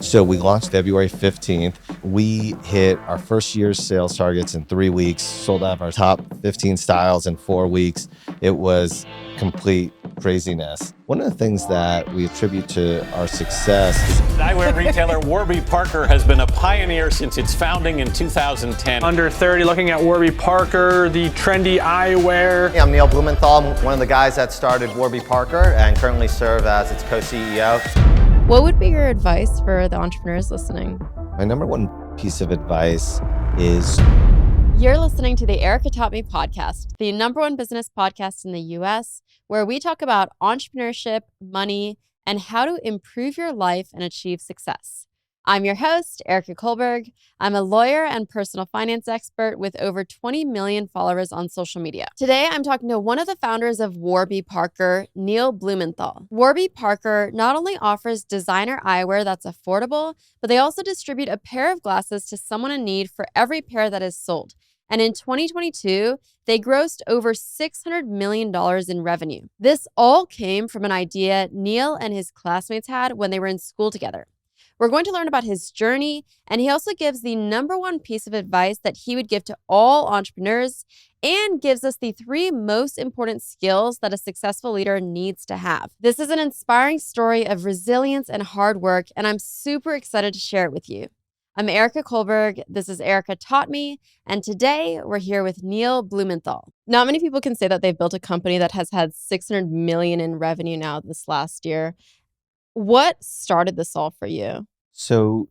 So we launched February 15th. We hit our first year's sales targets in 3 weeks, sold out of our top 15 styles in 4 weeks. It was complete craziness. One of the things that we attribute to our success is Eyewear retailer Warby Parker has been a pioneer since its founding in 2010. Under 30, looking at Warby Parker, the trendy eyewear. I'm Neil Blumenthal, one of the guys that started Warby Parker and currently serve as its co-CEO. What would be your advice for the entrepreneurs listening? my number one piece of advice is You're listening to the Erika Taught Me podcast, the number one business podcast in the US, where we talk about entrepreneurship, money, and how to improve your life and achieve success. I'm your host, Erika Kullberg. I'm a lawyer and personal finance expert with over 20 million followers on social media. Today, I'm talking to one of the founders of Warby Parker, Neil Blumenthal. Warby Parker not only offers designer eyewear that's affordable, but they also distribute a pair of glasses to someone in need for every pair that is sold. And in 2022, they grossed over $600 million in revenue. This all came from an idea Neil and his classmates had when they were in school together. We're going to learn about his journey, and he also gives the number one piece of advice that he would give to all entrepreneurs and gives us the 3 most important skills that a successful leader needs to have. This is an inspiring story of resilience and hard work, and I'm super excited to share it with you. I'm Erika Kullberg. This is Erika Taught Me, and today we're here with Neil Blumenthal. Not many people can say that they've built a company that has had $600 million in revenue now this last year. What started this all for you? so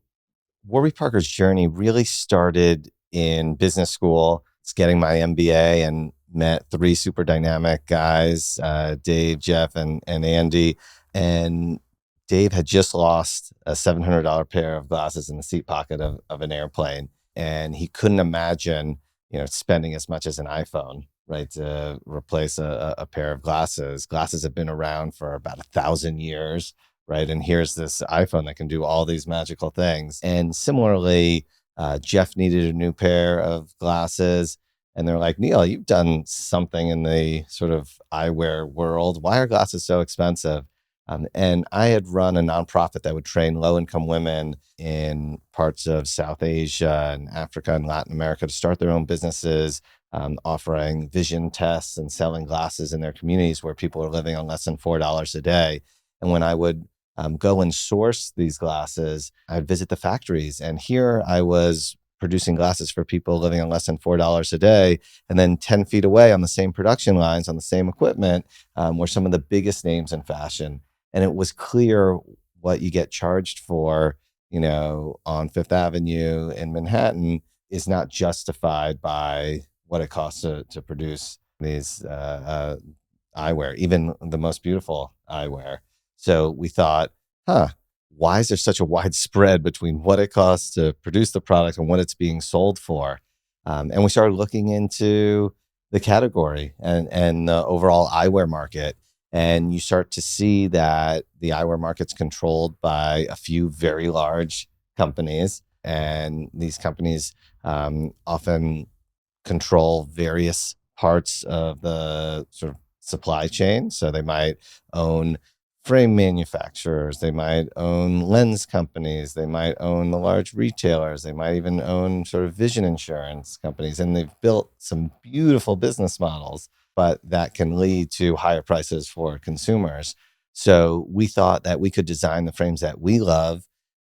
Warby Parker's journey really started in business school. It's getting my MBA and met 3 super dynamic guys, Dave, Jeff, and Andy. And Dave had just lost a $700 pair of glasses in the seat pocket of an airplane. And he couldn't imagine, spending as much as an iPhone, right, to replace a pair of glasses. Glasses have been around for about 1,000 years. Right. And here's this iPhone that can do all these magical things. And similarly, Jeff needed a new pair of glasses. And they're like, Neil, you've done something in the sort of eyewear world. Why are glasses so expensive? And I had run a nonprofit that would train low-income women in parts of South Asia and Africa and Latin America to start their own businesses, offering vision tests and selling glasses in their communities where people are living on less than $4 a day. And when I would go and source these glasses, I'd visit the factories. And here I was producing glasses for people living on less than $4 a day. And then 10 feet away on the same production lines, on the same equipment, were some of the biggest names in fashion. And it was clear what you get charged for, on Fifth Avenue in Manhattan is not justified by what it costs to produce these eyewear, even the most beautiful eyewear. So we thought, why is there such a wide spread between what it costs to produce the product and what it's being sold for? And we started looking into the category and the overall eyewear market. And you start to see that the eyewear market's controlled by a few very large companies. And these companies often control various parts of the sort of supply chain. So they might own frame manufacturers, they might own lens companies, they might own the large retailers, they might even own sort of vision insurance companies. And they've built some beautiful business models, but that can lead to higher prices for consumers. So we thought that we could design the frames that we love,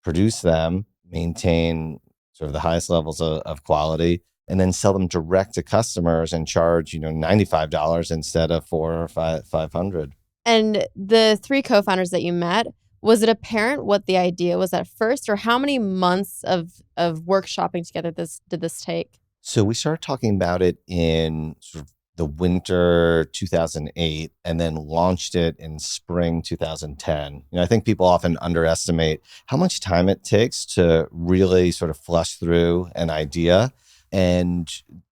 produce them, maintain sort of the highest levels of quality, and then sell them direct to customers and charge, $95 instead of $400 or $500. And the 3 co-founders that you met, was it apparent what the idea was at first, or how many months of workshopping together did this take? So we started talking about it in sort of the winter 2008 and then launched it in spring 2010. I think people often underestimate how much time it takes to really sort of flush through an idea. And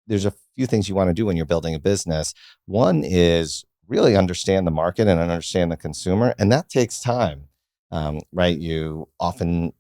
there's a few things you want to do when you're building a business. One is really understand the market and understand the consumer. And that takes time, right? You often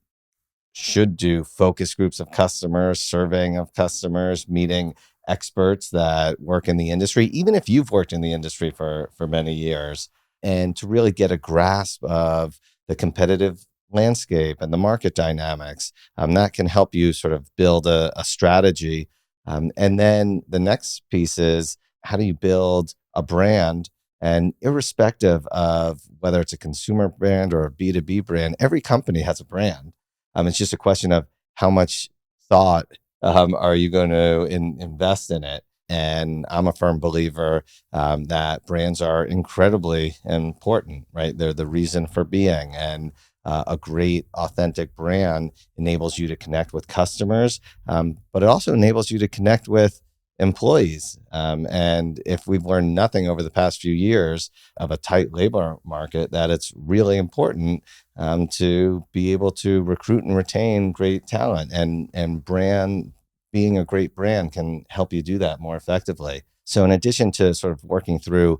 should do focus groups of customers, surveying of customers, meeting experts that work in the industry, even if you've worked in the industry for many years, and to really get a grasp of the competitive landscape and the market dynamics. That can help you sort of build a strategy. And then the next piece is, how do you build a brand? And irrespective of whether it's a consumer brand or a B2B brand, every company has a brand. It's just a question of how much thought are you going to invest in it? And I'm a firm believer that brands are incredibly important, right? They're the reason for being. And a great, authentic brand enables you to connect with customers, but it also enables you to connect with employees. And if we've learned nothing over the past few years of a tight labor market, that it's really important to be able to recruit and retain great talent, and brand being a great brand can help you do that more effectively. So in addition to sort of working through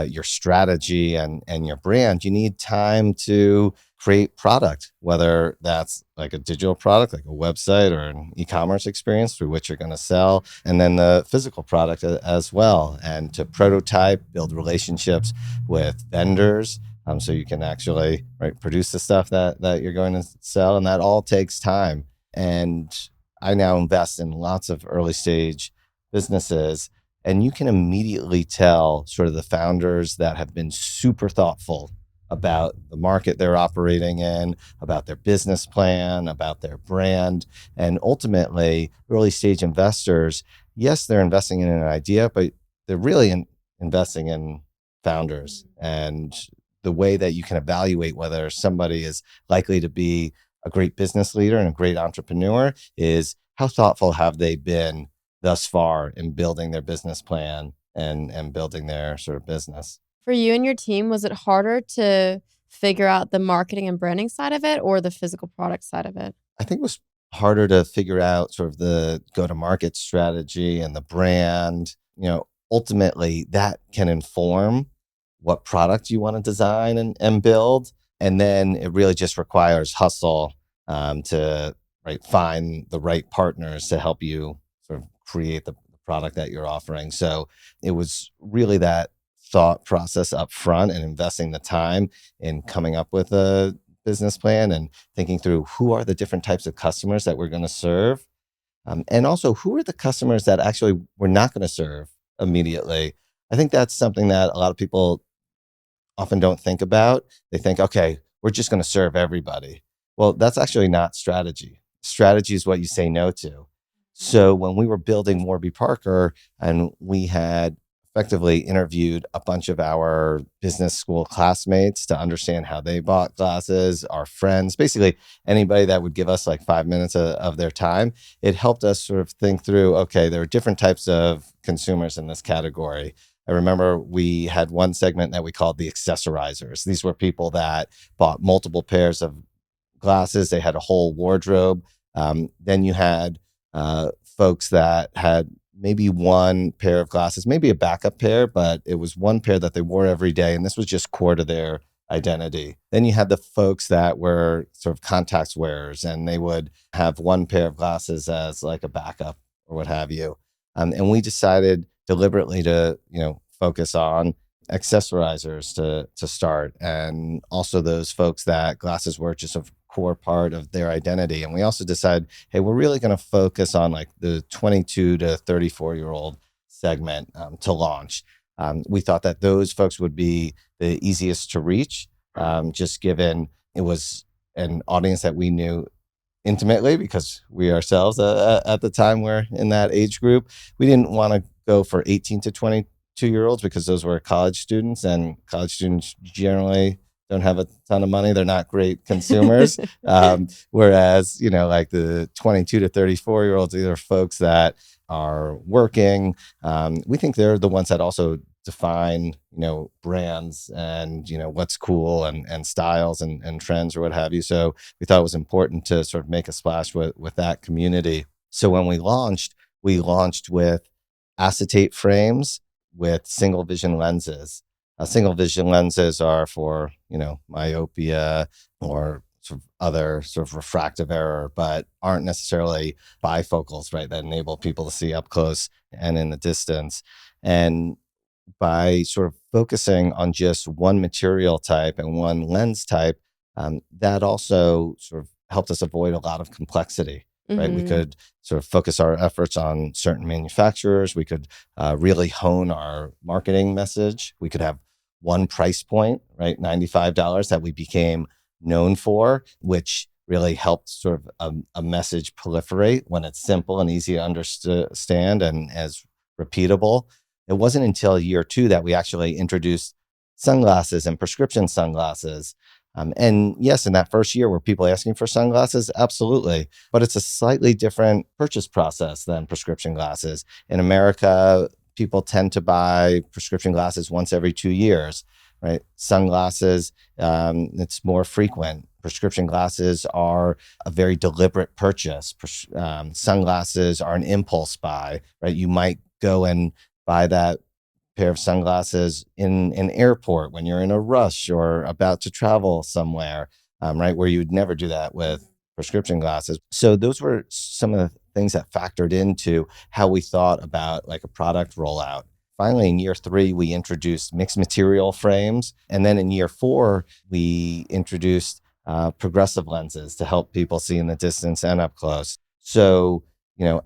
your strategy and your brand, you need time to create product, whether that's like a digital product, like a website or an e-commerce experience through which you're going to sell, and then the physical product as well, and to prototype, build relationships with vendors, so you can actually produce the stuff that you're going to sell, and that all takes time. And I now invest in lots of early stage businesses, and you can immediately tell sort of the founders that have been super thoughtful about the market they're operating in, about their business plan, about their brand. And ultimately, early stage investors, yes, they're investing in an idea, but they're really investing in founders. And the way that you can evaluate whether somebody is likely to be a great business leader and a great entrepreneur is, how thoughtful have they been thus far in building their business plan and building their sort of business. For you and your team, was it harder to figure out the marketing and branding side of it or the physical product side of it? I think it was harder to figure out sort of the go-to-market strategy and the brand. Ultimately, that can inform what product you want to design and build. And then it really just requires hustle to find the right partners to help you sort of create the product that you're offering. So it was really that thought process up front and investing the time in coming up with a business plan and thinking through who are the different types of customers that we're going to serve. And also, who are the customers that actually we're not going to serve immediately? I think that's something that a lot of people often don't think about. They think, okay, we're just going to serve everybody. Well, that's actually not strategy. Strategy is what you say no to. So when we were building Warby Parker and we had effectively interviewed a bunch of our business school classmates to understand how they bought glasses, our friends, basically anybody that would give us like 5 minutes of their time, it helped us sort of think through, okay, there are different types of consumers in this category. I remember we had one segment that we called the accessorizers. These were people that bought multiple pairs of glasses. They had a whole wardrobe. Then you had folks that had maybe one pair of glasses, maybe a backup pair, but it was one pair that they wore every day. And this was just core to their identity. Then you had the folks that were sort of contacts wearers, and they would have one pair of glasses as like a backup or what have you. And we decided deliberately to, focus on accessorizers to start, and also those folks that glasses were just a core part of their identity. And we also decided, hey, we're really going to focus on like the 22 to 34-year-old segment to launch. We thought that those folks would be the easiest to reach, just given it was an audience that we knew intimately because we ourselves at the time were in that age group. We didn't want to go for 18 to 22-year-olds because those were college students, and college students generally don't have a ton of money. They're not great consumers. Whereas, like the 22 to 34-year-olds, these are folks that are working. We think they're the ones that also define, brands and, what's cool and styles and trends or what have you. So we thought it was important to sort of make a splash with that community. So when we launched with acetate frames with single vision lenses. Single vision lenses are for, myopia or sort of other sort of refractive error, but aren't necessarily bifocals, right? That enable people to see up close and in the distance. And by sort of focusing on just one material type and one lens type, that also sort of helped us avoid a lot of complexity, right? We Mhm. could sort of focus our efforts on certain manufacturers. We could really hone our marketing message. We could have one price point, right? $95 that we became known for, which really helped sort of a message proliferate when it's simple and easy to understand and as repeatable. It wasn't until year two that we actually introduced sunglasses and prescription sunglasses. And yes, in that first year, were people asking for sunglasses? Absolutely. But it's a slightly different purchase process than prescription glasses. In America, people tend to buy prescription glasses once every 2 years, right? Sunglasses, it's more frequent. Prescription glasses are a very deliberate purchase. Sunglasses are an impulse buy, right? You might go and buy that pair of sunglasses in an airport when you're in a rush or about to travel somewhere, right? Where you would never do that with prescription glasses. So those were some of the things that factored into how we thought about like a product rollout. Finally, in year three, we introduced mixed material frames. And then in year four, we introduced progressive lenses to help people see in the distance and up close. So,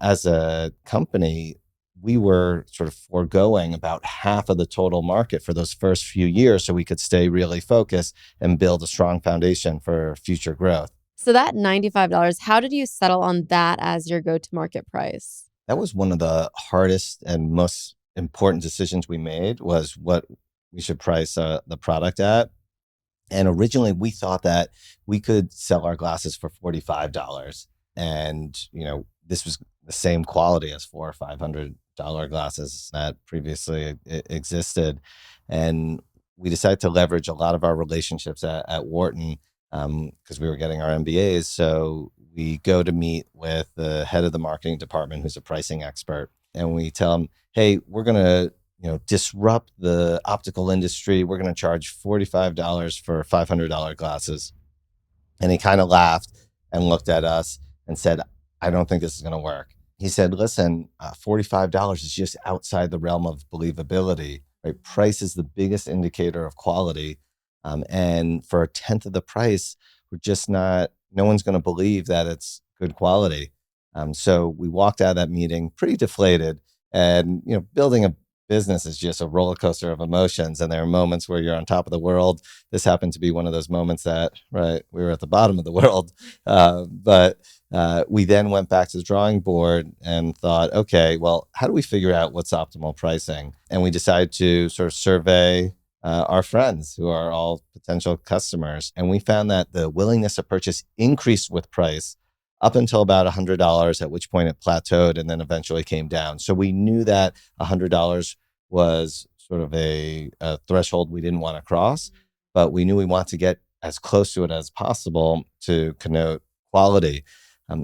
as a company, we were sort of foregoing about half of the total market for those first few years so we could stay really focused and build a strong foundation for future growth. So that $95, how did you settle on that as your go-to-market price? That was one of the hardest and most important decisions we made was what we should price the product at. And originally we thought that we could sell our glasses for $45. And, this was the same quality as $400 or $500 glasses that previously existed. And we decided to leverage a lot of our relationships at Wharton because we were getting our MBAs. So we go to meet with the head of the marketing department, who's a pricing expert. And we tell him, hey, we're going to disrupt the optical industry. We're going to charge $45 for $500 glasses. And he kind of laughed and looked at us and said, I don't think this is going to work. He said, listen, $45 is just outside the realm of believability, right? Price is the biggest indicator of quality. And for a tenth of the price, we're just not, no one's going to believe that it's good quality. So we walked out of that meeting pretty deflated. And, building a business is just a roller coaster of emotions. And there are moments where you're on top of the world. This happened to be one of those moments that, right, we were at the bottom of the world. But we then went back to the drawing board and thought, okay, well, how do we figure out what's optimal pricing? And we decided to sort of survey our friends who are all potential customers. And we found that the willingness to purchase increased with price up until about $100, at which point it plateaued and then eventually came down. So we knew that $100 was sort of a threshold we didn't want to cross, but we knew we wanted to get as close to it as possible to connote quality.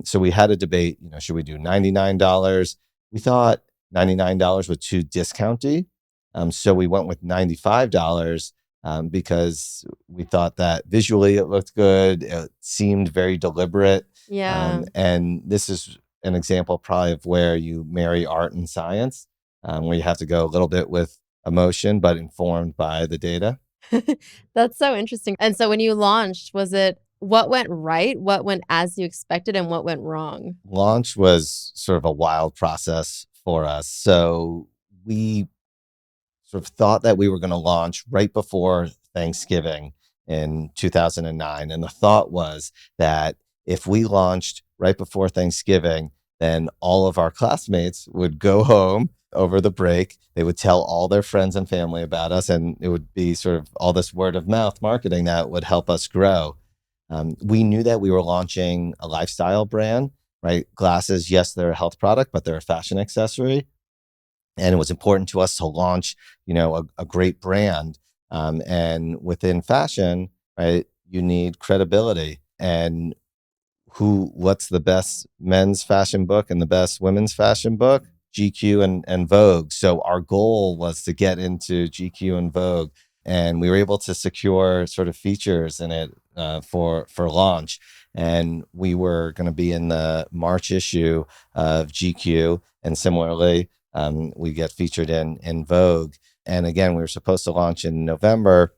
So we had a debate, should we do $99? We thought $99 was too discounty. So we went with $95 because we thought that visually it looked good. It seemed very deliberate. Yeah. And this is an example probably of where you marry art and science, where you have to go a little bit with emotion, but informed by the data. That's so interesting. And so when you launched, was it what went right, what went as you expected, and what went wrong? Launch was sort of a wild process for us. So we sort of thought that we were going to launch right before Thanksgiving in 2009. And the thought was that if we launched right before Thanksgiving, then all of our classmates would go home over the break. They would tell all their friends and family about us, and it would be sort of all this word of mouth marketing that would help us grow. We knew that we were launching a lifestyle brand, right? Glasses, yes, they're a health product, but they're a fashion accessory. And it was important to us to launch, a great brand. And within fashion, right, you need credibility. And what's the best men's fashion book and the best women's fashion book? GQ and Vogue. So our goal was to get into GQ and Vogue, and we were able to secure sort of features in it for launch. And we were going to be in the March issue of GQ, and similarly, we get featured in Vogue. And again, we were supposed to launch in November.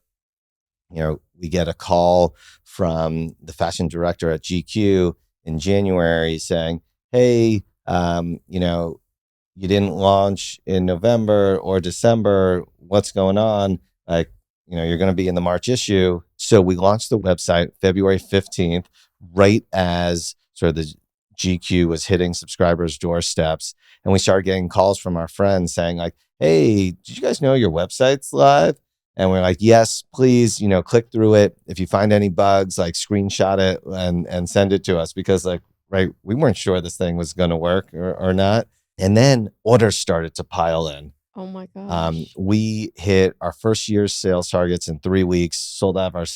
we get a call from the fashion director at GQ in January saying, hey, you didn't launch in November or December. What's going on? Like, you're going to be in the March issue. So we launched the website February 15th, right as sort of the GQ was hitting subscribers' doorsteps. And we started getting calls from our friends saying like, hey, did you guys know your website's live? And we're like, yes, please, click through it. If you find any bugs, like screenshot it and send it to us because we weren't sure this thing was going to work or not. And then orders started to pile in. Oh my gosh. We hit our first year's sales targets in 3 weeks, sold out of our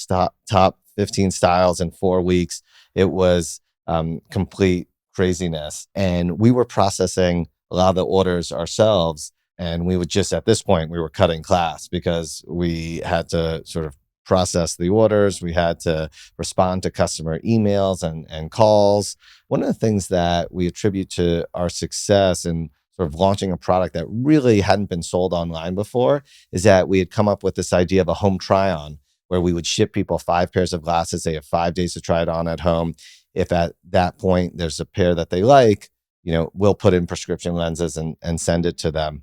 top 15 styles in 4 weeks. It was complete craziness. And we were processing a lot of the orders ourselves. And we would just, at this point, we were cutting class because we had to sort of process the orders. We had to respond to customer emails and calls. One of the things that we attribute to our success in sort of launching a product that really hadn't been sold online before is that we had come up with this idea of a home try-on where we would ship people 5 pairs of glasses. They have 5 days to try it on at home. If at that point there's a pair that they like, we'll put in prescription lenses and send it to them.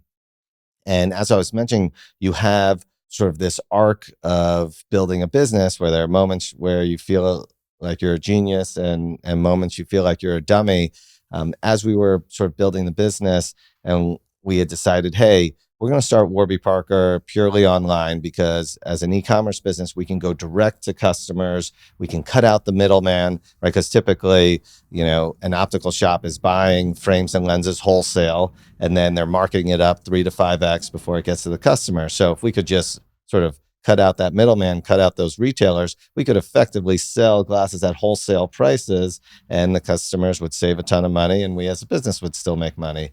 And as I was mentioning, you have sort of this arc of building a business where there are moments where you feel like you're a genius and moments you feel like you're a dummy. As we were sort of building the business and we had decided, hey, we're going to start Warby Parker purely online because as an e-commerce business, we can go direct to customers. We can cut out the middleman, right? Because typically, an optical shop is buying frames and lenses wholesale, and then they're marketing it up 3 to 5x before it gets to the customer. So if we could just sort of cut out that middleman, cut out those retailers, we could effectively sell glasses at wholesale prices and the customers would save a ton of money and we as a business would still make money.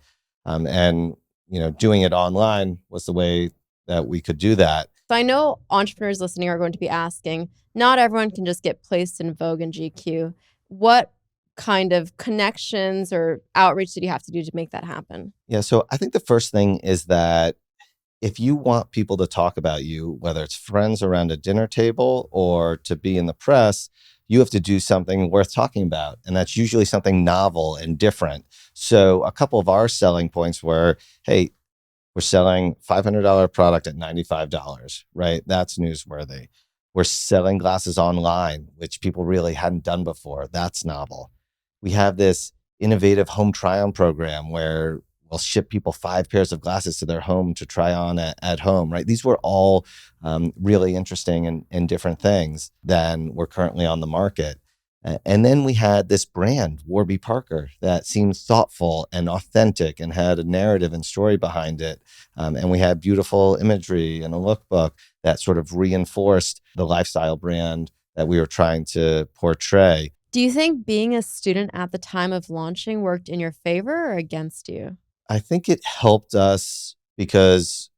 Doing it online was the way that we could do that. So I know entrepreneurs listening are going to be asking, not everyone can just get placed in Vogue and GQ. What kind of connections or outreach did you have to do to make that happen? Yeah, so I think the first thing is that if you want people to talk about you, whether it's friends around a dinner table or to be in the press, you have to do something worth talking about. And that's usually something novel and different. So a couple of our selling points were, hey, we're selling $500 product at $95, right? That's newsworthy. We're selling glasses online, which people really hadn't done before. That's novel. We have this innovative home try-on program where we'll ship people 5 pairs of glasses to their home to try on at home, right? These were all really interesting and different things than were currently on the market. And then we had this brand, Warby Parker, that seemed thoughtful and authentic and had a narrative and story behind it. And we had beautiful imagery and a lookbook that sort of reinforced the lifestyle brand that we were trying to portray. Do you think being a student at the time of launching worked in your favor or against you? I think it helped us because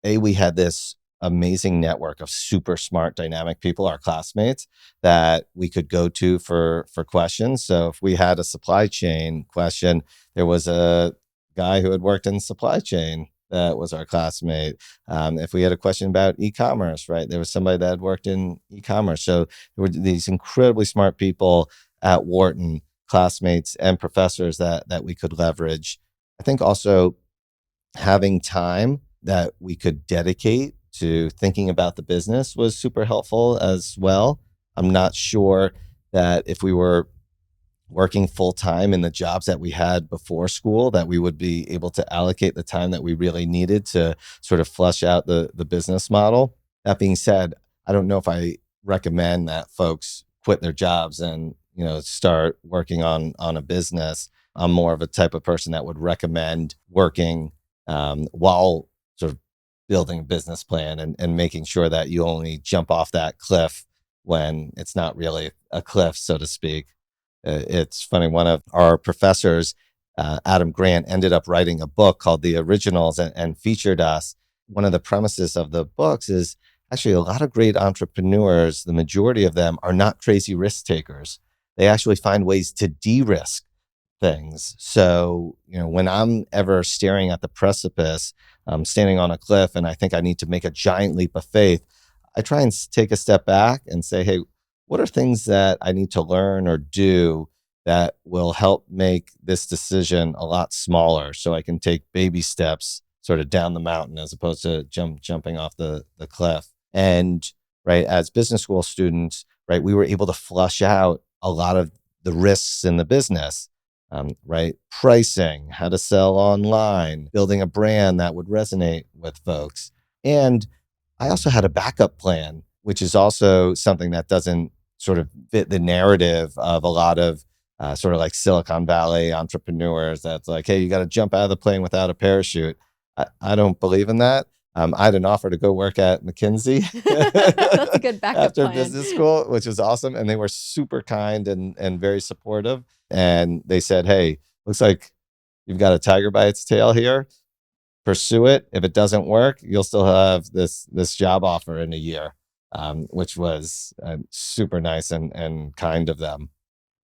we had this amazing network of super smart, dynamic people, our classmates, that we could go to for questions. So if we had a supply chain question, there was a guy who had worked in supply chain that was our classmate. If we had a question about e-commerce, right, there was somebody that had worked in e-commerce. So there were these incredibly smart people at Wharton, classmates and professors that we could leverage. I think also having time that we could dedicate to thinking about the business was super helpful as well. I'm not sure that if we were working full time in the jobs that we had before school, that we would be able to allocate the time that we really needed to sort of flesh out the business model. That being said, I don't know if I recommend that folks quit their jobs and start working on a business. I'm more of a type of person that would recommend working while sort of building a business plan and making sure that you only jump off that cliff when it's not really a cliff, so to speak. It's funny, one of our professors, Adam Grant, ended up writing a book called The Originals and featured us. One of the premises of the books is actually a lot of great entrepreneurs, the majority of them are not crazy risk takers. They actually find ways to de-risk things. So, when I'm ever staring at the precipice, I'm standing on a cliff and I think I need to make a giant leap of faith, I try and take a step back and say, hey, what are things that I need to learn or do that will help make this decision a lot smaller so I can take baby steps sort of down the mountain as opposed to jumping off the cliff. And right, as business school students, right, we were able to flush out a lot of the risks in the business, right? Pricing, how to sell online, building a brand that would resonate with folks. And I also had a backup plan, which is also something that doesn't sort of fit the narrative of a lot of sort of like Silicon Valley entrepreneurs. That's like, hey, you got to jump out of the plane without a parachute. I don't believe in that. I had an offer to go work at McKinsey That's a good backup after plan. business school, which was awesome. And they were super kind and very supportive. And they said, hey, looks like you've got a tiger by its tail here. Pursue it. If it doesn't work, you'll still have this job offer in a year, which was super nice and kind of them.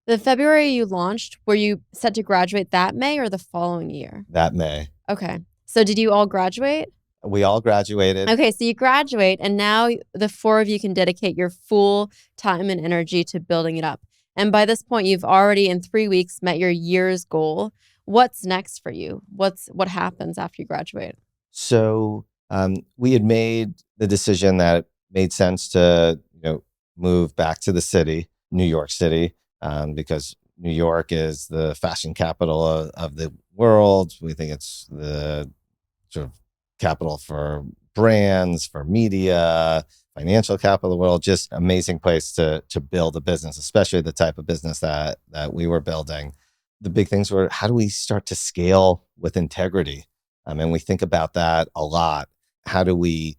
The February you launched, were you set to graduate that May or the following year? That May. Okay. So did you all graduate? We all graduated. Okay, so you graduate, and now the four of you can dedicate your full time and energy to building it up. And by this point, you've already in 3 weeks met your year's goal. What's next for you? What happens after you graduate? So we had made the decision that it made sense to move back to the city, New York City, because New York is the fashion capital of the world. We think it's the sort of capital for brands, for media, financial capital of the world. Just amazing place to build a business, especially the type of business that we were building. The big things were, how do we start to scale with integrity? And we think about that a lot. How do we,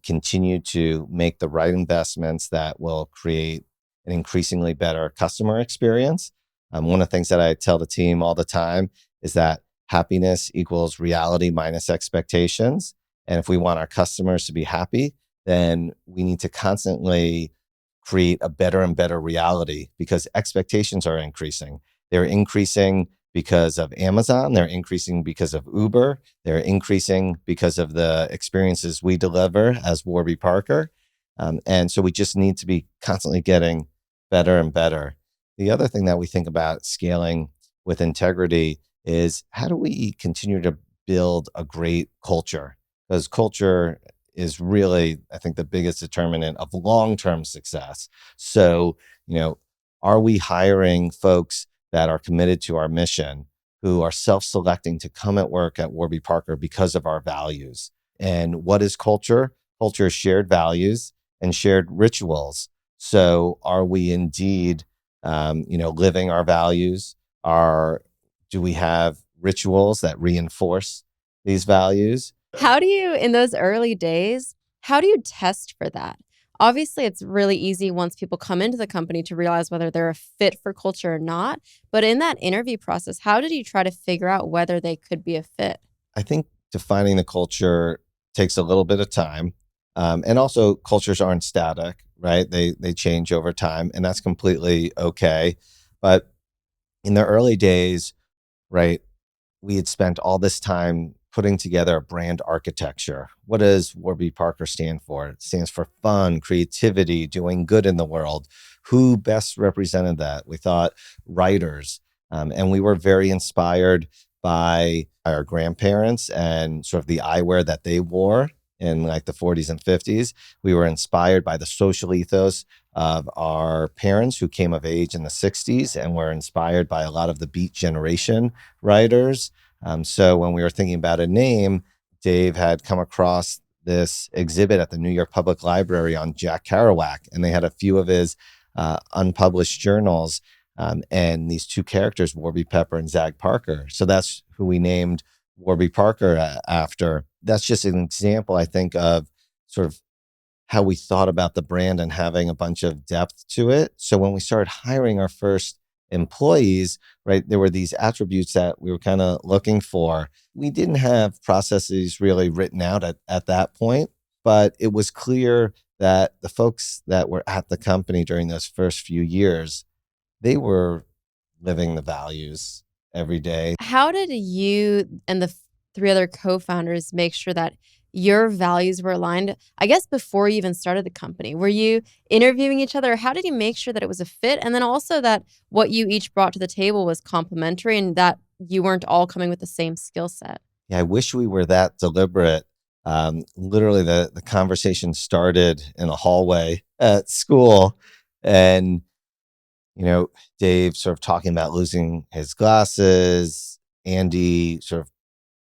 continue to make the right investments that will create an increasingly better customer experience? One of the things that I tell the team all the time is that happiness equals reality minus expectations. And if we want our customers to be happy, then we need to constantly create a better and better reality because expectations are increasing. They're increasing because of Amazon. They're increasing because of Uber. They're increasing because of the experiences we deliver as Warby Parker. And so we just need to be constantly getting better and better. The other thing that we think about scaling with integrity is how do we continue to build a great culture? Because culture is really, I think, the biggest determinant of long-term success. So, are we hiring folks that are committed to our mission, who are self-selecting to come at work at Warby Parker because of our values? And what is culture? Culture is shared values and shared rituals. So are we indeed, living our values? Do we have rituals that reinforce these values? How do you, in those early days, how do you test for that? Obviously, it's really easy once people come into the company to realize whether they're a fit for culture or not. But in that interview process, how did you try to figure out whether they could be a fit? I think defining the culture takes a little bit of time. And also cultures aren't static, right? They change over time, and that's completely okay. But in the early days, right, we had spent all this time putting together a brand architecture. What does Warby Parker stand for? It stands for fun, creativity, doing good in the world. Who best represented that? We thought writers. And we were very inspired by our grandparents and sort of the eyewear that they wore in like the 40s and 50s. We were inspired by the social ethos of our parents who came of age in the 60s and were inspired by a lot of the Beat Generation writers. So when we were thinking about a name, Dave had come across this exhibit at the New York Public Library on Jack Kerouac, and they had a few of his unpublished journals. And these two characters, Warby Pepper and Zag Parker. So that's who we named Warby Parker after. That's just an example, I think, of sort of how we thought about the brand and having a bunch of depth to it. So when we started hiring our first employees, right, there were these attributes that we were kind of looking for. We didn't have processes really written out at that point, but it was clear that the folks that were at the company during those first few years, they were living the values every day. How did you and the three other co-founders make sure that your values were aligned, I guess before you even started the company? Were you interviewing each other? How did you make sure that it was a fit? And then also that what you each brought to the table was complementary and that you weren't all coming with the same skill set? Yeah, I wish we were that deliberate. Literally, the conversation started in a hallway at school, and Dave sort of talking about losing his glasses. Andy sort of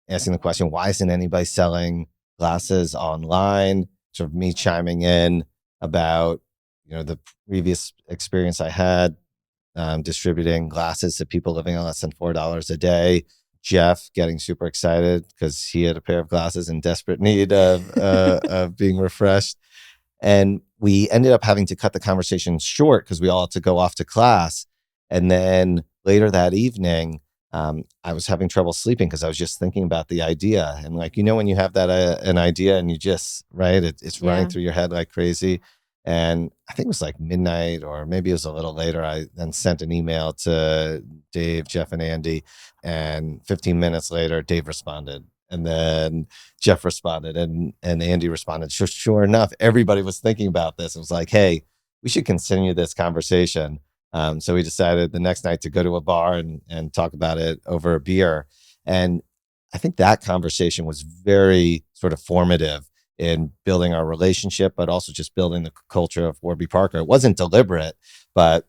asking the question, why isn't anybody selling glasses online? Sort of me chiming in about the previous experience I had distributing glasses to people living on less than $4 a day. Jeff getting super excited because he had a pair of glasses in desperate need of being refreshed. And we ended up having to cut the conversation short because we all had to go off to class. And then later that evening, I was having trouble sleeping because I was just thinking about the idea. And when you have that an idea and you just, right, it's running through your head like crazy. And I think it was like midnight or maybe it was a little later. I then sent an email to Dave, Jeff, and Andy. And 15 minutes later, Dave responded. And then Jeff responded and Andy responded. Sure enough, everybody was thinking about this. It was like, hey, we should continue this conversation. So we decided the next night to go to a bar and talk about it over a beer. And I think that conversation was very sort of formative in building our relationship, but also just building the culture of Warby Parker. It wasn't deliberate, but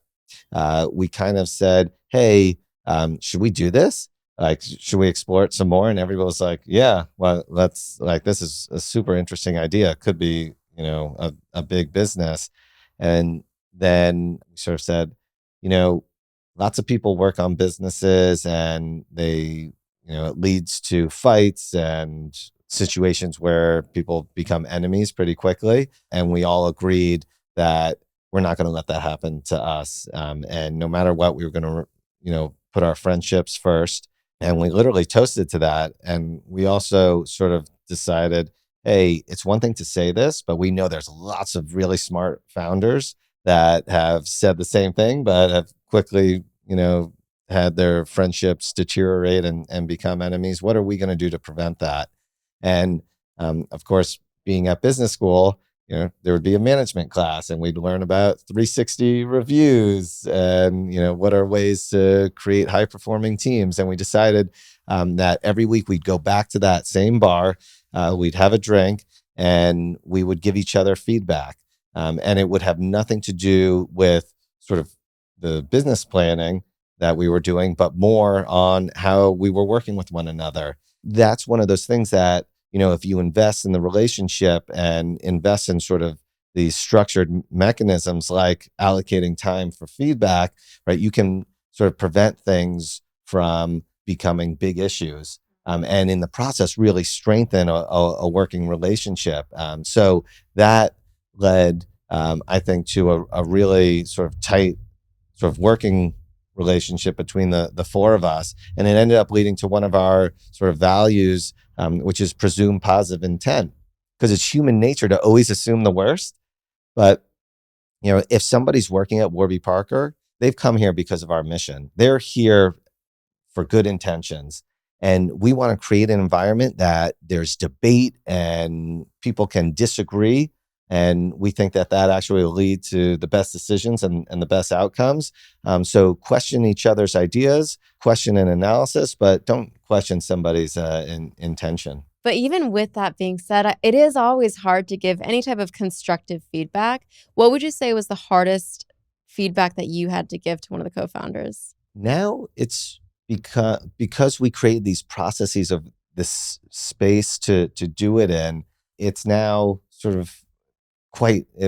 we kind of said, hey, should we do this? Should we explore it some more? And everybody was like, yeah, well, this is a super interesting idea. It could be, a big business. And then we sort of said, lots of people work on businesses and they, it leads to fights and situations where people become enemies pretty quickly. And we all agreed that we're not going to let that happen to us. And no matter what, we were going to, put our friendships first. And we literally toasted to that. And we also sort of decided, hey, it's one thing to say this, but we know there's lots of really smart founders that have said the same thing, but have quickly, had their friendships deteriorate and become enemies. What are we going to do to prevent that? And of course, being at business school, there would be a management class and we'd learn about 360 reviews and, what are ways to create high performing teams. And we decided that every week we'd go back to that same bar, we'd have a drink and we would give each other feedback. And it would have nothing to do with sort of the business planning that we were doing, but more on how we were working with one another. That's one of those things that, if you invest in the relationship and invest in sort of these structured mechanisms like allocating time for feedback, right, you can sort of prevent things from becoming big issues. And in the process, really strengthen a working relationship. So that led, I think, to a really sort of tight sort of working relationship between the four of us. And it ended up leading to one of our sort of values, which is presume positive intent, because it's human nature to always assume the worst. But, if somebody's working at Warby Parker, they've come here because of our mission. They're here for good intentions. And we want to create an environment that there's debate and people can disagree. And we think that actually will lead to the best decisions and the best outcomes. So question each other's ideas, question an analysis, but don't question somebody's intention. But even with that being said, it is always hard to give any type of constructive feedback. What would you say was the hardest feedback that you had to give to one of the co-founders? Now it's because we created these processes of this space to do it in, it's now sort of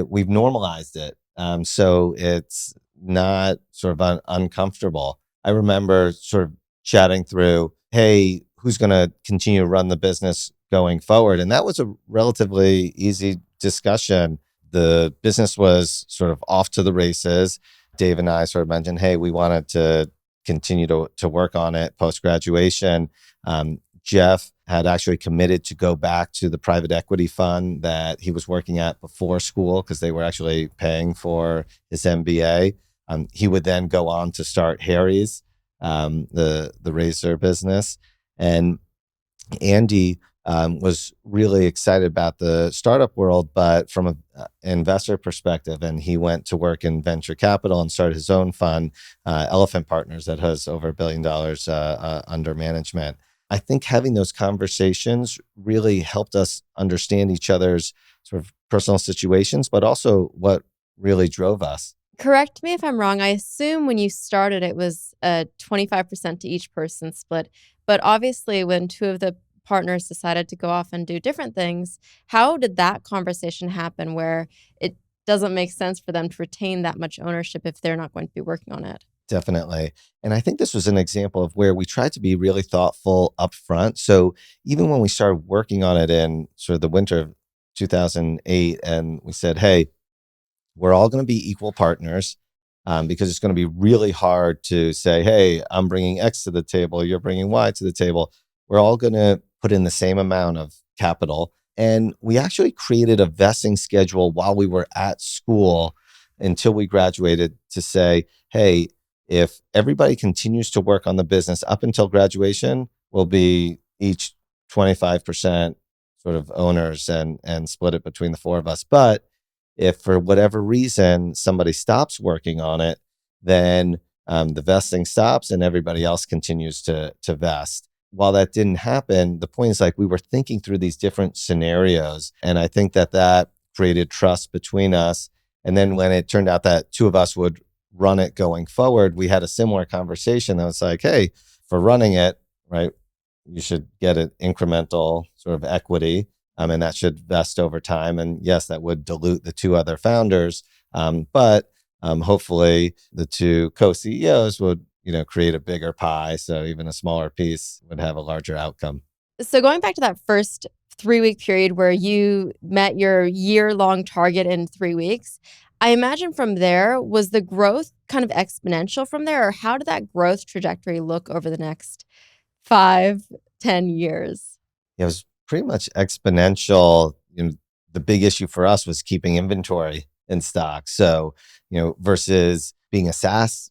we've normalized it. So it's not sort of uncomfortable. I remember sort of chatting through, hey, who's going to continue to run the business going forward? And that was a relatively easy discussion. The business was sort of off to the races. Dave and I sort of mentioned, hey, we wanted to continue to work on it post-graduation. Jeff had actually committed to go back to the private equity fund that he was working at before school because they were actually paying for his MBA. He would then go on to start Harry's, the razor business. And Andy was really excited about the startup world, but from an investor perspective. And he went to work in venture capital and started his own fund, Elephant Partners, that has over $1 billion under management. I think having those conversations really helped us understand each other's sort of personal situations, but also what really drove us. Correct me if I'm wrong. I assume when you started, it was a 25% to each person split. But obviously, when two of the partners decided to go off and do different things, how did that conversation happen where it doesn't make sense for them to retain that much ownership if they're not going to be working on it? Definitely. And I think this was an example of where we tried to be really thoughtful upfront. So even when we started working on it in sort of the winter of 2008, and we said, hey, we're all going to be equal partners, because it's going to be really hard to say, hey, I'm bringing X to the table, you're bringing Y to the table. We're all going to put in the same amount of capital. And we actually created a vesting schedule while we were at school until we graduated to say, hey, if everybody continues to work on the business up until graduation, we'll be each 25% sort of owners and split it between the four of us. But if for whatever reason somebody stops working on it, then the vesting stops and everybody else continues to vest. While that didn't happen, the point is like we were thinking through these different scenarios. And I think that created trust between us. And then when it turned out that two of us would run it going forward, we had a similar conversation that was like, hey, for running it, right, you should get an incremental sort of equity. And that should vest over time. And yes, that would dilute the two other founders. But hopefully the two co-CEOs would, create a bigger pie. So even a smaller piece would have a larger outcome. So going back to that first 3-week period where you met your year-long target in 3 weeks, I imagine from there, was the growth kind of exponential from there? Or how did that growth trajectory look over the next 5, 10 years? It was pretty much exponential. The big issue for us was keeping inventory in stock. So, versus being a SaaS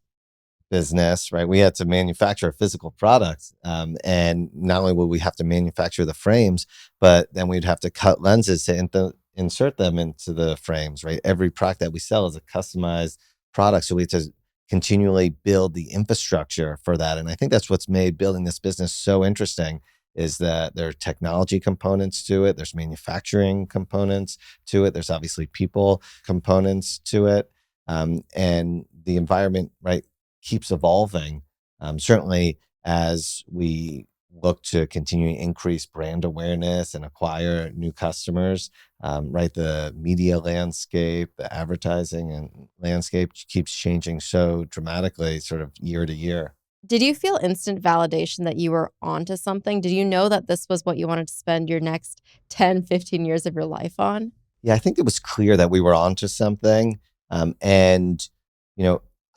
business, right? We had to manufacture a physical product. And not only would we have to manufacture the frames, but then we'd have to cut lenses to insert them into the frames, right? Every product that we sell is a customized product. So we had to continually build the infrastructure for that. And I think that's what's made building this business so interesting, is that there are technology components to it. There's manufacturing components to it. There's obviously people components to it. And the environment, right, keeps evolving. Certainly as we look to continue to increase brand awareness and acquire new customers, right, the media landscape, the advertising and landscape keeps changing so dramatically sort of year to year. Did you feel instant validation that you were onto something? Did you know that this was what you wanted to spend your next 10, 15 years of your life on? Yeah, I think it was clear that we were onto something. And,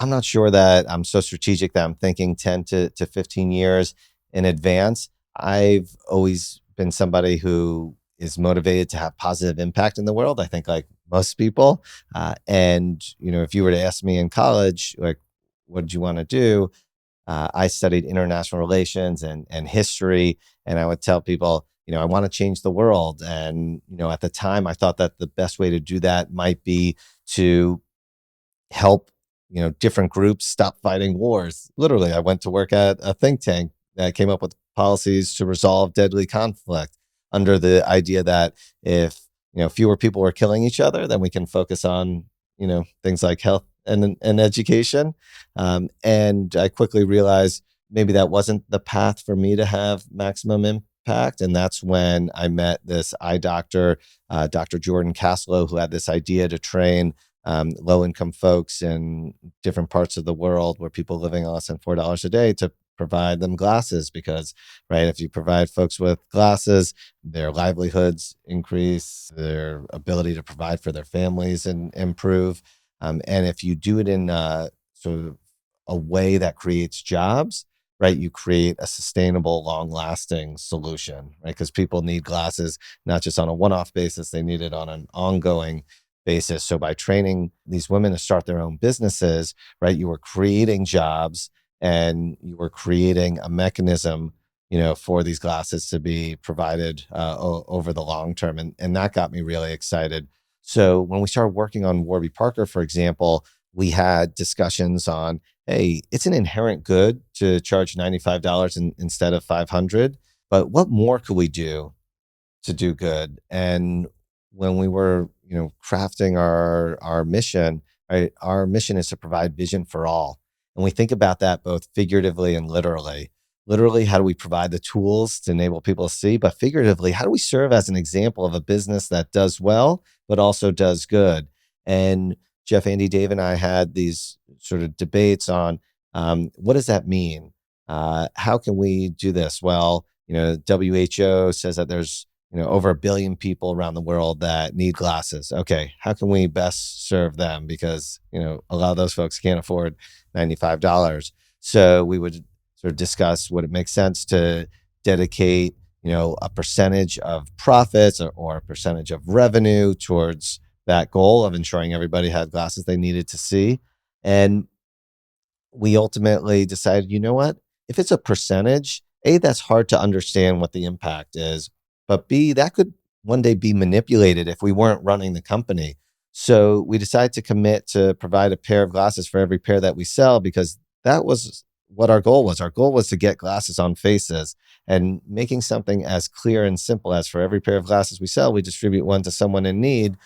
I'm not sure that I'm so strategic that I'm thinking 10 to 15 years in advance. I've always been somebody who is motivated to have positive impact in the world. I think like most people. And, if you were to ask me in college, like, what did you want to do? I studied international relations and history. And I would tell people, I want to change the world. And, at the time, I thought that the best way to do that might be to help, different groups stop fighting wars. Literally, I went to work at a think tank that came up with policies to resolve deadly conflict under the idea that if, fewer people were killing each other, then we can focus on, things like health and education. And I quickly realized maybe that wasn't the path for me to have maximum impact. And that's when I met this eye doctor, Dr. Jordan Caslow, who had this idea to train low-income folks in different parts of the world where people living on less than $4 a day to provide them glasses. Because, right, if you provide folks with glasses, their livelihoods increase, their ability to provide for their families and improve. And if you do it in sort of a way that creates jobs, right, you create a sustainable, long-lasting solution, right? Because people need glasses not just on a one-off basis, they need it on an ongoing basis. So by training these women to start their own businesses, right, you were creating jobs and you were creating a mechanism for these glasses to be provided over the long term. And that got me really excited. So when we started working on Warby Parker, for example, we had discussions on, hey, it's an inherent good to charge $95 instead of $500, but what more could we do to do good? And when we were, crafting our mission, right, our mission is to provide vision for all. And we think about that both figuratively and literally. Literally, how do we provide the tools to enable people to see? But figuratively, how do we serve as an example of a business that does well, but also does good? And Jeff, Andy, Dave, and I had these sort of debates on what does that mean? How can we do this? Well, WHO says that there's over 1 billion people around the world that need glasses. Okay, how can we best serve them? Because a lot of those folks can't afford $95. So we would sort of discuss, would it make sense to dedicate a percentage of profits or a percentage of revenue towards that goal of ensuring everybody had glasses they needed to see. And we ultimately decided, you know what? If it's a percentage, A, that's hard to understand what the impact is, but B, that could one day be manipulated if we weren't running the company. So we decided to commit to provide a pair of glasses for every pair that we sell, because that was what our goal was. Our goal was to get glasses on faces, and making something as clear and simple as for every pair of glasses we sell, we distribute one to someone in need.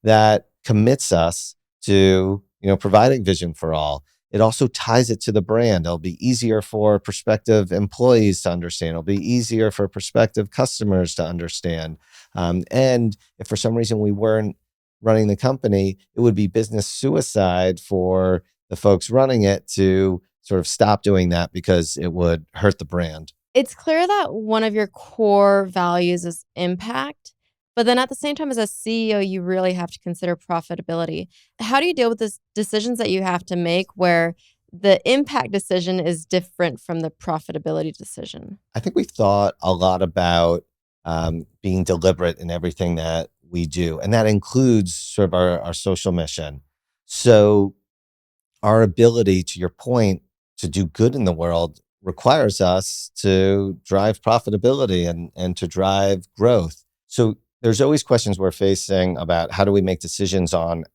That commits us to providing vision for all. It also ties it to the brand. It'll be easier for prospective employees to understand. It'll be easier for prospective customers to understand. And if for some reason we weren't running the company, it would be business suicide for the folks running it to sort of stop doing that, because it would hurt the brand. It's clear that one of your core values is impact, but then at the same time, as a CEO, you really have to consider profitability. How do you deal with the decisions that you have to make where the impact decision is different from the profitability decision? I think we've thought a lot about being deliberate in everything that we do, and that includes sort of our social mission. So our ability, to your point, to do good in the world requires us to drive profitability and to drive growth. So there's always questions we're facing about how do we make decisions on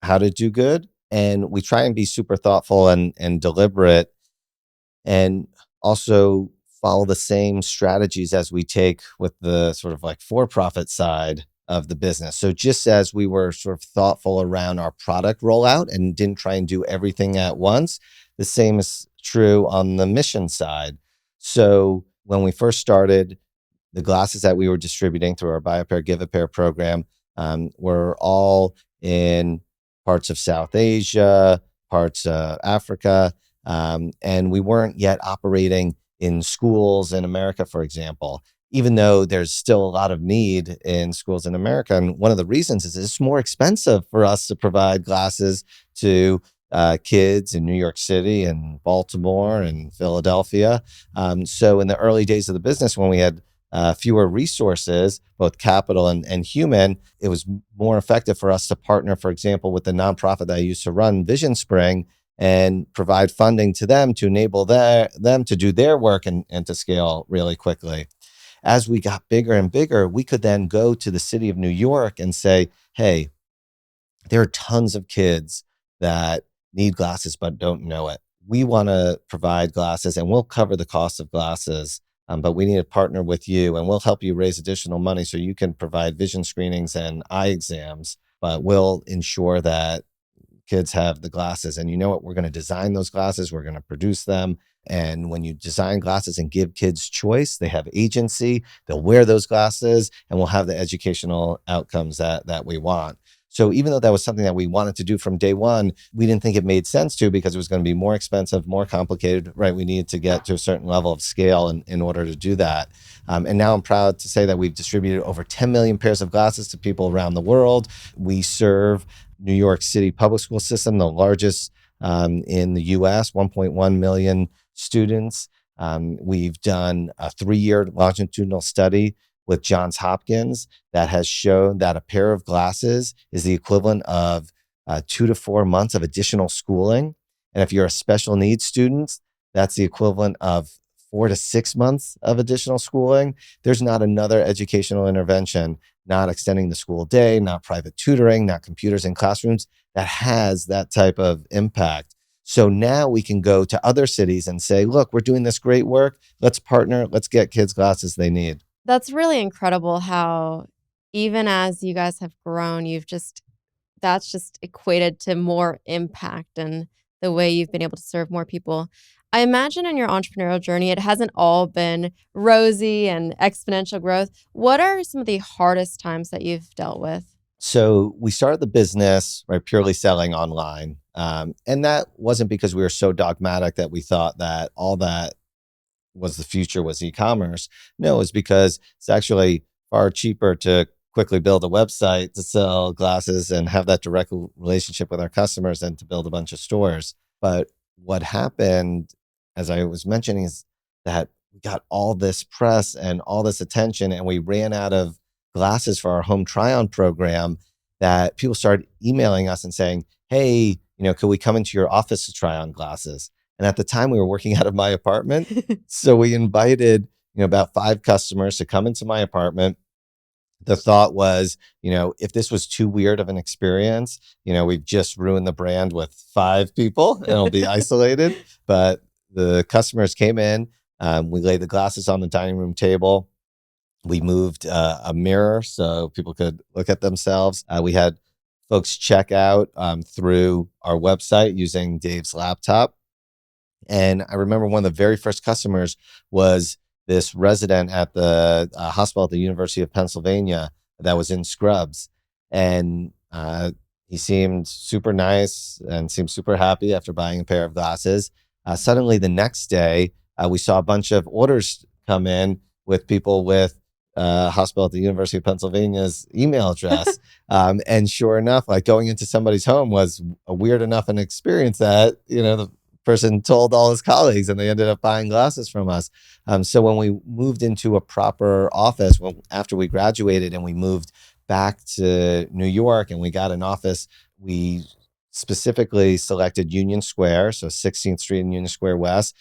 how to do good. And we try and be super thoughtful and deliberate, and also follow the same strategies as we take with the sort of like for-profit side of the business. So just as we were sort of thoughtful around our product rollout and didn't try and do everything at once, the same is true on the mission side. So when we first started, the glasses that we were distributing through our Buy a Pair, Give a Pair program were all in parts of South Asia, parts of Africa, and we weren't yet operating in schools in America, for example, even though there's still a lot of need in schools in America. And one of the reasons is it's more expensive for us to provide glasses to kids in New York City and Baltimore and Philadelphia. So in the early days of the business, when we had fewer resources, both capital and human, it was more effective for us to partner, for example, with the nonprofit that I used to run, Vision Spring, and provide funding to them to enable them to do their work and to scale really quickly. As we got bigger and bigger, we could then go to the city of New York and say, hey, there are tons of kids that need glasses but don't know it. We want to provide glasses, and we'll cover the cost of glasses, but we need to partner with you, and we'll help you raise additional money so you can provide vision screenings and eye exams, but we'll ensure that kids have the glasses. And you know what? We're going to design those glasses. We're going to produce them. And when you design glasses and give kids choice, they have agency. They'll wear those glasses, and we'll have the educational outcomes that we want. So even though that was something that we wanted to do from day one, we didn't think it made sense to, because it was going to be more expensive, more complicated, right? We needed to get to a certain level of scale in order to do that. And now I'm proud to say that we've distributed over 10 million pairs of glasses to people around the world. We serve New York City public school system, the largest in the US, 1.1 million students. We've done a 3-year longitudinal study with Johns Hopkins that has shown that a pair of glasses is the equivalent of 2 to 4 months of additional schooling. And if you're a special needs student, that's the equivalent of 4 to 6 months of additional schooling, there's not another educational intervention, not extending the school day, not private tutoring, not computers in classrooms, that has that type of impact. So now we can go to other cities and say, look, we're doing this great work. Let's partner. Let's get kids glasses they need. That's really incredible how even as you guys have grown, that's just equated to more impact and the way you've been able to serve more people. I imagine in your entrepreneurial journey, it hasn't all been rosy and exponential growth. What are some of the hardest times that you've dealt with? So we started the business, right, purely selling online. And that wasn't because we were so dogmatic that we thought that all that was the future was e-commerce. No, it's because it's actually far cheaper to quickly build a website to sell glasses and have that direct relationship with our customers than to build a bunch of stores. But what happened, as I was mentioning, is that we got all this press and all this attention, and we ran out of glasses for our home try-on program, that people started emailing us and saying, hey, could we come into your office to try on glasses? And at the time we were working out of my apartment. So we invited, about 5 customers to come into my apartment. The thought was, if this was too weird of an experience, we've just ruined the brand with 5 people and it'll be isolated. But the customers came in, we laid the glasses on the dining room table. We moved a mirror so people could look at themselves. We had folks check out through our website using Dave's laptop. And I remember one of the very first customers was this resident at the hospital at the University of Pennsylvania that was in scrubs. And he seemed super nice and seemed super happy after buying a pair of glasses. Suddenly the next day, we saw a bunch of orders come in with people with hospital at the University of Pennsylvania's email address. And sure enough, like going into somebody's home was a weird enough an experience that, the person told all his colleagues and they ended up buying glasses from us. So when we moved into a proper office, after we graduated and we moved back to New York and we got an office, we specifically selected Union Square, so 16th Street and Union Square West,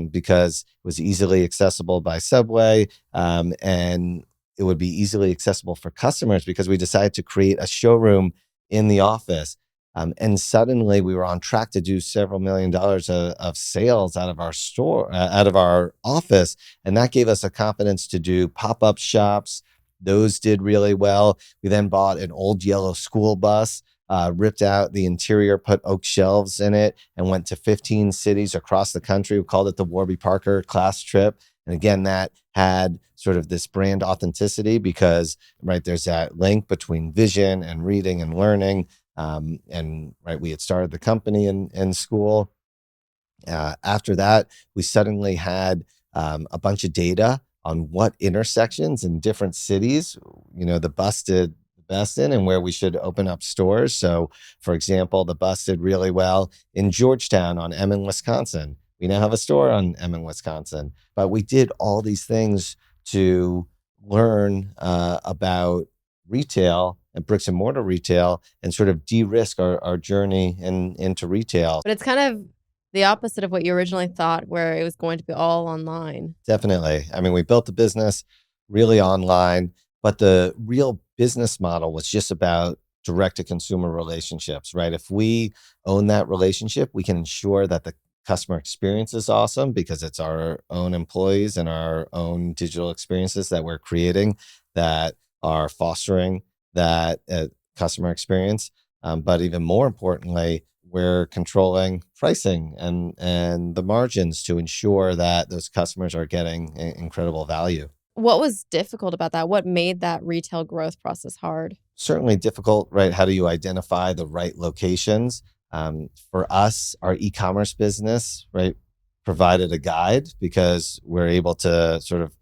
because it was easily accessible by subway, and it would be easily accessible for customers because we decided to create a showroom in the office. And suddenly we were on track to do several $1 million of sales out of our store, out of our office. And that gave us a confidence to do pop-up shops. Those did really well. We then bought an old yellow school bus, ripped out the interior, put oak shelves in it, and went to 15 cities across the country. We called it the Warby Parker class trip. And again, that had sort of this brand authenticity because, right, there's that link between vision and reading and learning. And right, we had started the company in school. After that, we suddenly had a bunch of data on what intersections in different cities, the bus did the best in and where we should open up stores. So, for example, the bus did really well in Georgetown on Emmon, Wisconsin. We now have a store on Emmon, Wisconsin. But we did all these things to learn about retail and bricks and mortar retail and sort of de-risk our journey into retail. But it's kind of the opposite of what you originally thought, where it was going to be all online. Definitely. I mean, we built the business really online, but the real business model was just about direct to consumer relationships, right? If we own that relationship, we can ensure that the customer experience is awesome because it's our own employees and our own digital experiences that we're creating that are fostering that customer experience. But even more importantly, we're controlling pricing and the margins to ensure that those customers are getting incredible value. What was difficult about that? What made that retail growth process hard? Certainly difficult, right? How do you identify the right locations? For us, our e-commerce business, right, provided a guide because we're able to sort of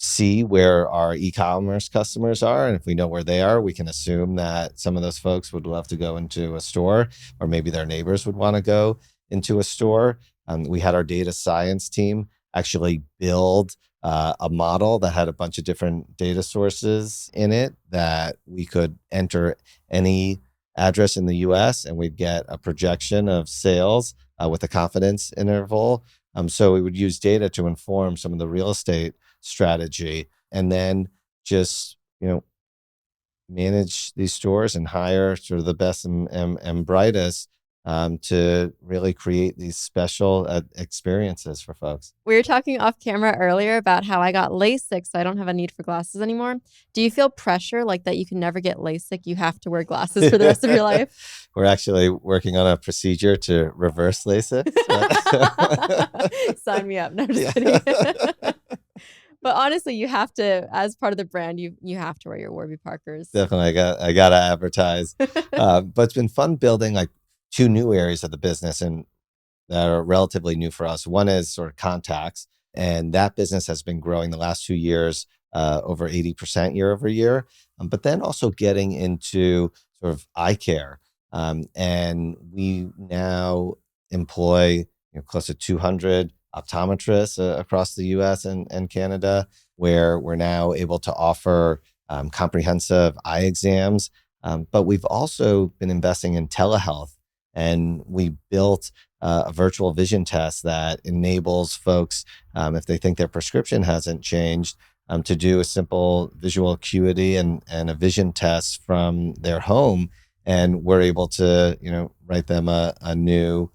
see where our e-commerce customers are. And if we know where they are, we can assume that some of those folks would love to go into a store, or maybe their neighbors would want to go into a store. We had our data science team actually build a model that had a bunch of different data sources in it that we could enter any address in the US and we'd get a projection of sales with a confidence interval So we would use data to inform some of the real estate strategy, and then just, manage these stores and hire sort of the best and brightest to really create these special experiences for folks. We were talking off camera earlier about how I got LASIK, so I don't have a need for glasses anymore. Do you feel pressure like that you can never get LASIK? You have to wear glasses for the rest of your life? We're actually working on a procedure to reverse LASIK. Sign me up. No, I'm just kidding. But honestly, you have to, as part of the brand, you have to wear your Warby Parkers. Definitely, I gotta advertise. But it's been fun building like two new areas of the business and that are relatively new for us. One is sort of contacts, and that business has been growing the last 2 years over 80% year over year. But then also getting into sort of eye care, and we now employ close to 200 optometrists across the U.S. and Canada, where we're now able to offer comprehensive eye exams. But we've also been investing in telehealth, and we built a virtual vision test that enables folks, if they think their prescription hasn't changed, to do a simple visual acuity and a vision test from their home. And we're able to, write them a new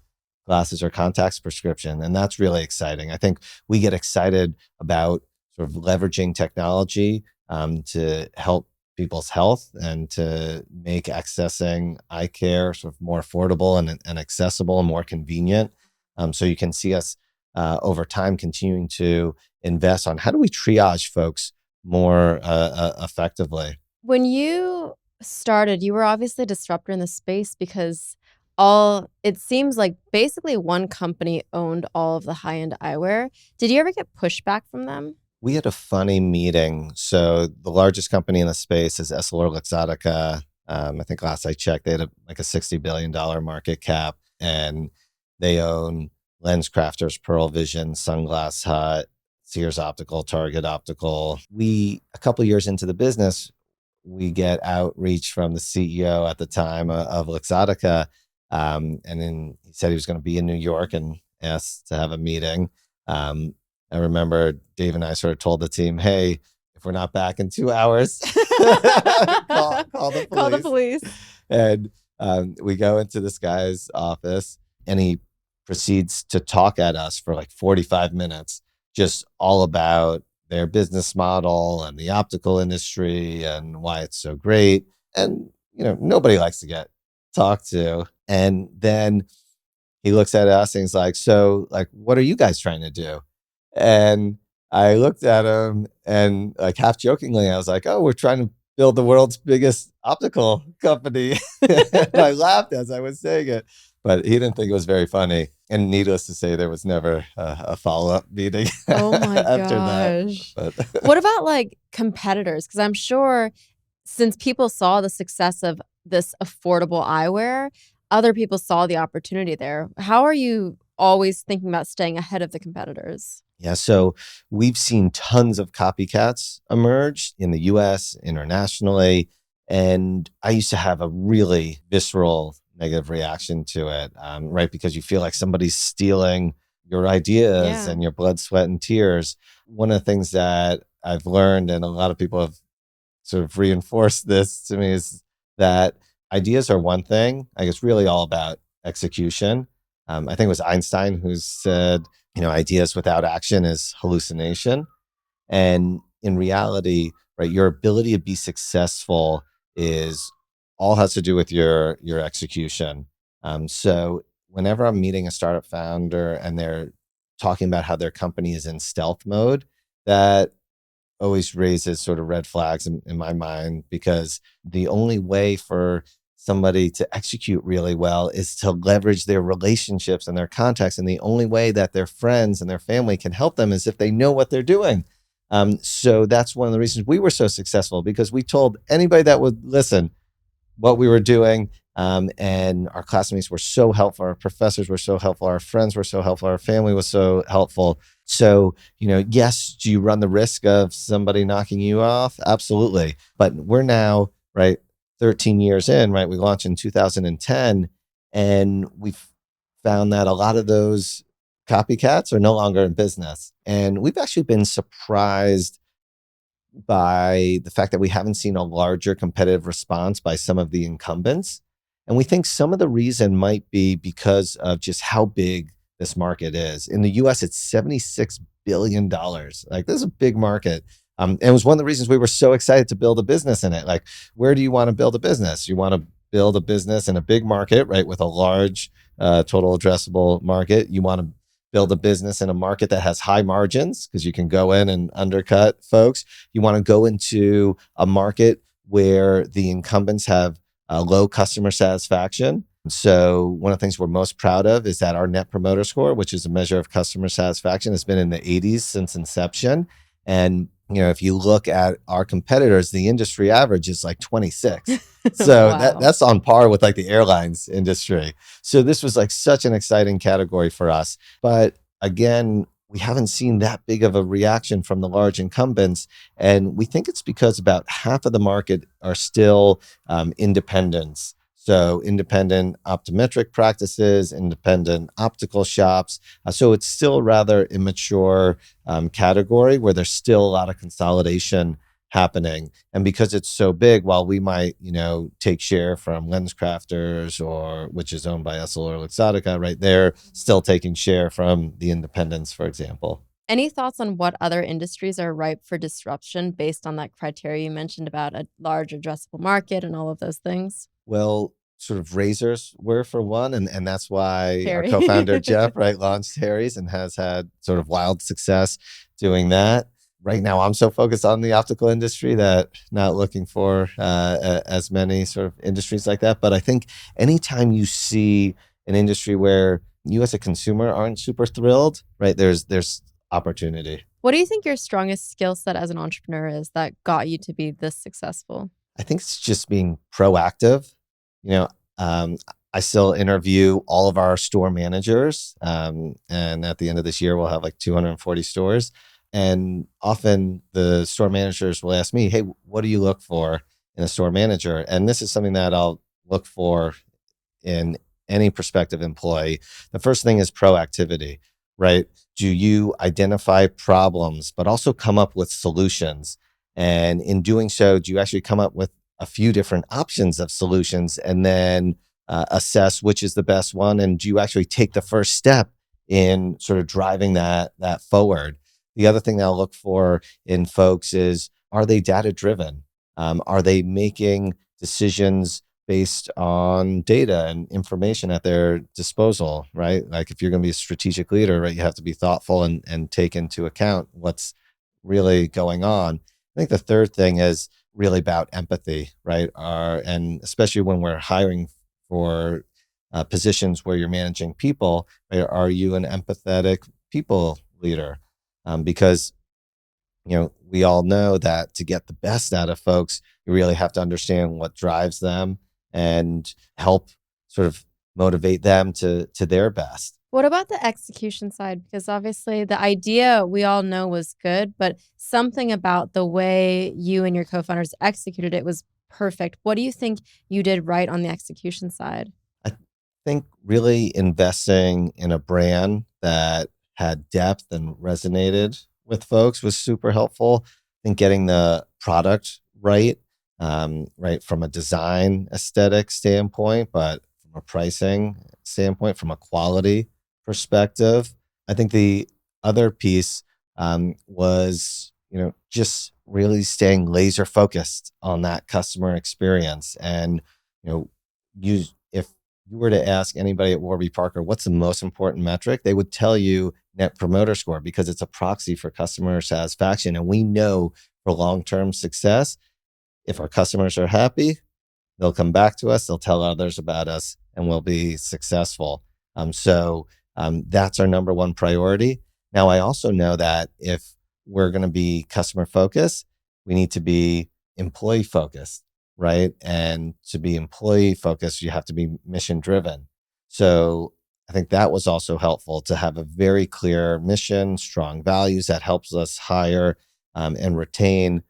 glasses or contacts prescription. And that's really exciting. I think we get excited about sort of leveraging technology to help people's health and to make accessing eye care sort of more affordable and accessible and more convenient. So you can see us over time continuing to invest on how do we triage folks more effectively. When you started, you were obviously a disruptor in the space because it seems like basically one company owned all of the high-end eyewear. Did you ever get pushback from them? We had a funny meeting. So the largest company in the space is EssilorLuxottica. I think last I checked, they had a $60 billion market cap, and they own LensCrafters, Pearle Vision, Sunglass Hut, Sears Optical, Target Optical. A couple years into the business, we get outreach from the CEO at the time of Luxottica. And then he said he was going to be in New York and asked to have a meeting. I remember Dave and I sort of told the team, hey, if we're not back in 2 hours, call the police. Call the police. And we go into this guy's office, and he proceeds to talk at us for like 45 minutes, just all about their business model and the optical industry and why it's so great. And, nobody likes to get talked to. And then he looks at us and he's like, so like, what are you guys trying to do? And I looked at him and like half jokingly, I was like, oh, we're trying to build the world's biggest optical company. And I laughed as I was saying it, but he didn't think it was very funny. And needless to say, there was never a follow-up meeting Oh my after gosh. that. But What about like competitors? Because I'm sure since people saw the success of this affordable eyewear, other people saw the opportunity there. How are you always thinking about staying ahead of the competitors? yeah, so we've seen tons of copycats emerge in the US, internationally. And I used to have a really visceral negative reaction to it, right? Because you feel like somebody's stealing your ideas Yeah. and your blood, sweat, and tears. One of the things that I've learned, and a lot of people have sort of reinforced this to me, is that ideas are one thing. Like it's really all about execution. I think it was Einstein who said, ideas without action is hallucination. And in reality, right, your ability to be successful all has to do with your execution. So whenever I'm meeting a startup founder and they're talking about how their company is in stealth mode, that always raises sort of red flags in my mind, because the only way for somebody to execute really well is to leverage their relationships and their contacts. And the only way that their friends and their family can help them is if they know what they're doing. So that's one of the reasons we were so successful, because we told anybody that would listen what we were doing. And our classmates were so helpful. Our professors were so helpful. Our friends were so helpful. Our family was so helpful. So, yes, do you run the risk of somebody knocking you off? Absolutely. But we're now, right, 13 years in, right? We launched in 2010, and we've found that a lot of those copycats are no longer in business. And we've actually been surprised by the fact that we haven't seen a larger competitive response by some of the incumbents. And we think some of the reason might be because of just how big this market is. In the US, it's $76 billion. Like, this is a big market. And it was one of the reasons we were so excited to build a business in it. Like, where do you want to build a business? You want to build a business in a big market, right, with a large total addressable market. You want to build a business in a market that has high margins because you can go in and undercut folks. You want to go into a market where the incumbents have low customer satisfaction. So one of the things we're most proud of is that our Net Promoter Score, which is a measure of customer satisfaction, has been in the 80s since inception. And if you look at our competitors, the industry average is like 26. So Wow. that's on par with like the airlines industry. So this was like such an exciting category for us. But again, we haven't seen that big of a reaction from the large incumbents. And we think it's because about half of the market are still independents. So independent optometric practices, independent optical shops. So it's still a rather immature category where there's still a lot of consolidation happening. And because it's so big, while we might, take share from LensCrafters, or which is owned by EssilorLuxottica, right, they're still taking share from the independents, for example. Any thoughts on what other industries are ripe for disruption based on that criteria you mentioned about a large addressable market and all of those things? Well, sort of razors were for one, and that's why our Harry. co-founder Jeff, right, launched Harry's and has had sort of wild success doing that. Right now, I'm so focused on the optical industry that not looking for as many sort of industries like that. But I think anytime you see an industry where you as a consumer aren't super thrilled, right, there's opportunity. What do you think your strongest skill set as an entrepreneur is that got you to be this successful? I think it's just being proactive. You know, I still interview all of our store managers. And at the end of this year, we'll have like 240 stores. And often the store managers will ask me, hey, what do you look for in a store manager? And this is something that I'll look for in any prospective employee. The first thing is proactivity, right? Do you identify problems, but also come up with solutions? And in doing so, do you actually come up with a few different options of solutions and then assess which is the best one? And do you actually take the first step in sort of driving that forward? The other thing that I'll look for in folks is, are they data driven? Are they making decisions based on data and information at their disposal, right? Like if you're going to be a strategic leader, right, you have to be thoughtful and take into account what's really going on. I think the third thing is really about empathy, right? And especially when we're hiring for positions where you're managing people, right, are you an empathetic people leader? Because we all know that to get the best out of folks, you really have to understand what drives them and help sort of motivate them to their best. What about the execution side? Because obviously the idea we all know was good, but something about the way you and your co-founders executed it was perfect. What do you think you did right on the execution side? I think really investing in a brand that had depth and resonated with folks was super helpful. I think getting the product right, right from a design aesthetic standpoint, but from a pricing standpoint, from a quality perspective. I think the other piece was, just really staying laser focused on that customer experience. And, if you were to ask anybody at Warby Parker, what's the most important metric? They would tell you Net Promoter Score, because it's a proxy for customer satisfaction. And we know for long-term success, if our customers are happy, they'll come back to us, they'll tell others about us, and we'll be successful. So that's our number one priority. Now, I also know that if we're going to be customer focused, we need to be employee focused, right? And to be employee focused, you have to be mission driven. So I think that was also helpful to have a very clear mission, strong values that helps us hire and retain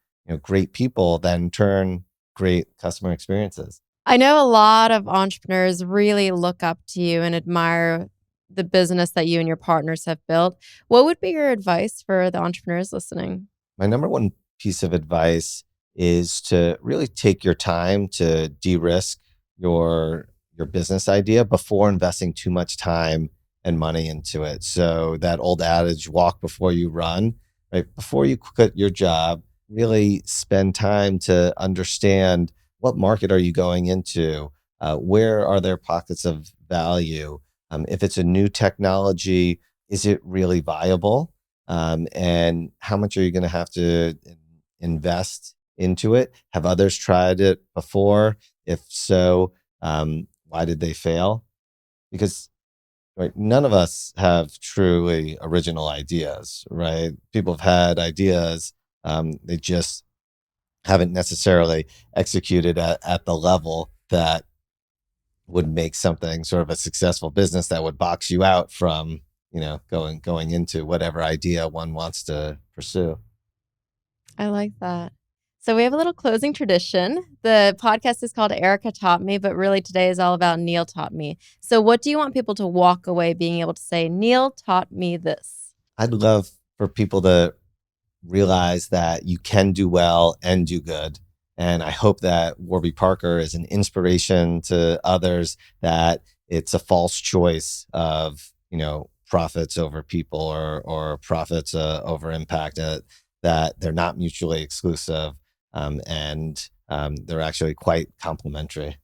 great people, that in turn great customer experiences. I know a lot of entrepreneurs really look up to you and admire the business that you and your partners have built. What would be your advice for the entrepreneurs listening? My number one piece of advice is to really take your time to de-risk your business idea before investing too much time and money into it. So that old adage, walk before you run, right? Before you quit your job, really spend time to understand what market are you going into? Where are there pockets of value? If it's a new technology, is it really viable? And how much are you going to have to invest into it? Have others tried it before? If so, why did they fail? Because right, none of us have truly original ideas, right? People have had ideas, they just haven't necessarily executed at the level that would make something sort of a successful business that would box you out from, going into whatever idea one wants to pursue. I like that. So we have a little closing tradition. The podcast is called Erika Taught Me, but really today is all about Neil taught me. So what do you want people to walk away being able to say, Neil taught me this? I'd love for people to realize that you can do well and do good. And I hope that Warby Parker is an inspiration to others, that it's a false choice of, profits over people or profits over impact, that they're not mutually exclusive, and they're actually quite complementary.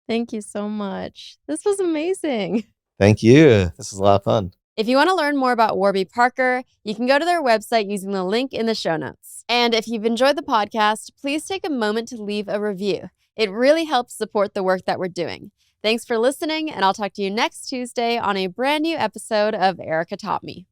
Thank you so much. This was amazing. Thank you. This was a lot of fun. If you want to learn more about Warby Parker, you can go to their website using the link in the show notes. And if you've enjoyed the podcast, please take a moment to leave a review. It really helps support the work that we're doing. Thanks for listening, and I'll talk to you next Tuesday on a brand new episode of Erika Taught Me.